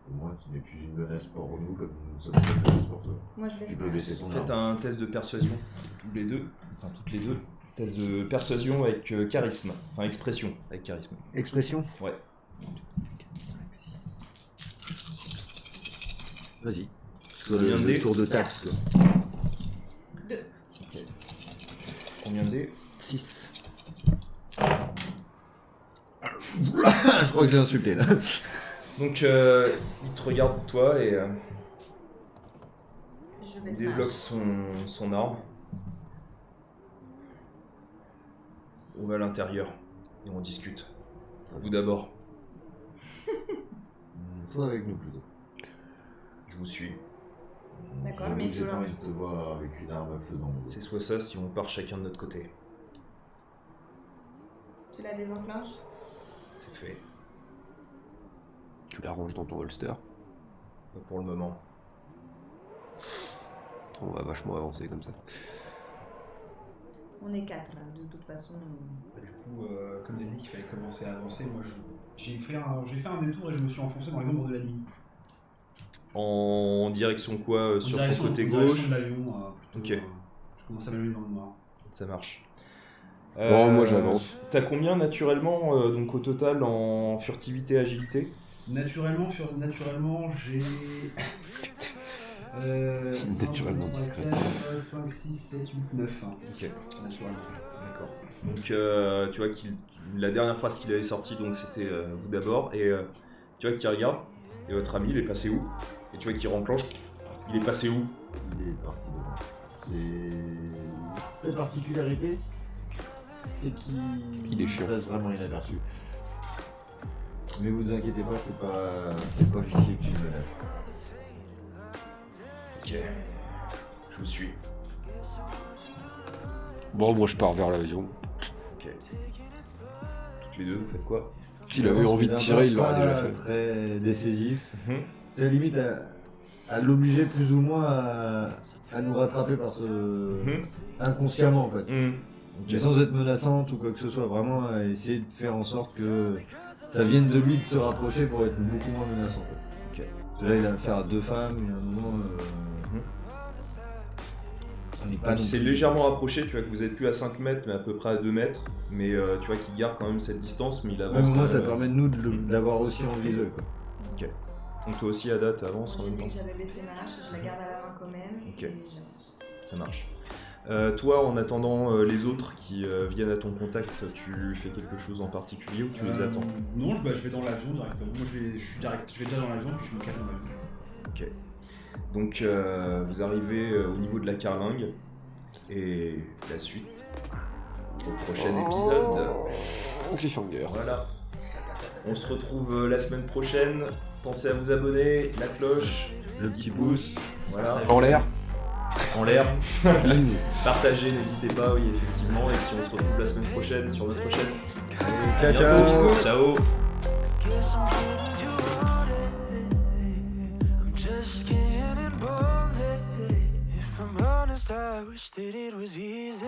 Au moins, tu n'es plus une menace pour nous comme nous sommes une menace pour toi. Moi, je laisse Tu peux laisser ton Faites arme. un test de persuasion, tous les deux. Enfin, toutes les deux. Test de persuasion avec charisme. Enfin, expression avec charisme. Expression? Ouais. Vas-y. Combien de dés? Tour de taxe. 2. Combien de dés? 6. Je crois que j'ai insulté là. Donc il te regarde toi et Je il baisse débloque son arme. On va à l'intérieur et on discute. Vous d'abord, Toi avec nous plutôt. je vous suis. D'accord, J'avoue mais que j'ai pas envie de te voir avec une arme à feu dans le dos. C'est soit ça, si on part chacun de notre côté. tu la désenclenches? C'est fait. Tu la ranges dans ton holster. Pas pour le moment. On va vachement avancer comme ça. On est 4 là, de toute façon. Du coup, comme il a dit qu'il fallait commencer à avancer, moi j'ai fait un détour et je me suis enfoncé dans les ombres de la nuit. En direction quoi sur son côté En direction gauche? de l'avion, plutôt, Ok. je commence à m'allumer dans le noir. Ça marche. Bon, moi, j'avance. T'as combien naturellement donc au total en furtivité agilité? Naturellement, j'ai. Naturellement discret. 5, 6, 7, 8, 9. Ok. Naturellement. D'accord. Donc tu vois la dernière phrase qu'il avait sortie donc c'était vous d'abord et tu vois qu'il regarde et votre ami il est passé où? Et tu vois qu'il renclenche. Il est passé où? Il est parti devant. Sa particularité, c'est qu'il est chiant. reste vraiment inaperçu. Mais vous inquiétez pas, c'est pas lui qui est une menace. Ok. Je vous suis. Bon, moi je pars vers l'avion. Ok. Toutes les deux, vous faites quoi? S'il avait envie de tirer, il l'aurait déjà fait. Très décisif. Mhm. À la limite à l'obliger plus ou moins à nous rattraper par ce inconsciemment en fait. Mhm. Mais sans être menaçante ou quoi que ce soit, vraiment à essayer de faire en sorte que ça vienne de lui de se rapprocher pour être beaucoup moins menaçant. Ok. Parce que là il a affaire à 2 femmes, il y a un moment. On n'est pas Il non s'est plus- légèrement rapproché, tu vois que vous êtes plus à 5 mètres mais à peu près à 2 mètres. Mais tu vois qu'il garde quand même cette distance mais il avance. Même moi quand ça même. permet de nous de l'avoir aussi en visuel quoi. Ok. Donc toi aussi Ada, tu avances en J'ai même dit temps. que j'avais baissé ma hache, je la garde à la main quand même. Ok. et j'avance. Ça marche. Toi, en attendant les autres qui viennent à ton contact, tu fais quelque chose en particulier ou tu les attends? Non, je vais dans l'avion directement. Moi je vais déjà dans l'avion puis je me cale dans l'avion. Ok. Donc vous arrivez au niveau de la carlingue et la suite au prochain épisode. Cliffhanger. Voilà. On se retrouve la semaine prochaine. Pensez à vous abonner, la cloche, le petit pouce. Voilà. En l'air. En l'air. Partagez, n'hésitez pas, oui, effectivement. Et puis on se retrouve la semaine prochaine sur notre chaîne. Ciao, Bientôt. ciao. Ciao. Guess I'm getting too old. I'm just getting bold. If I'm honest, I wish that it was easy.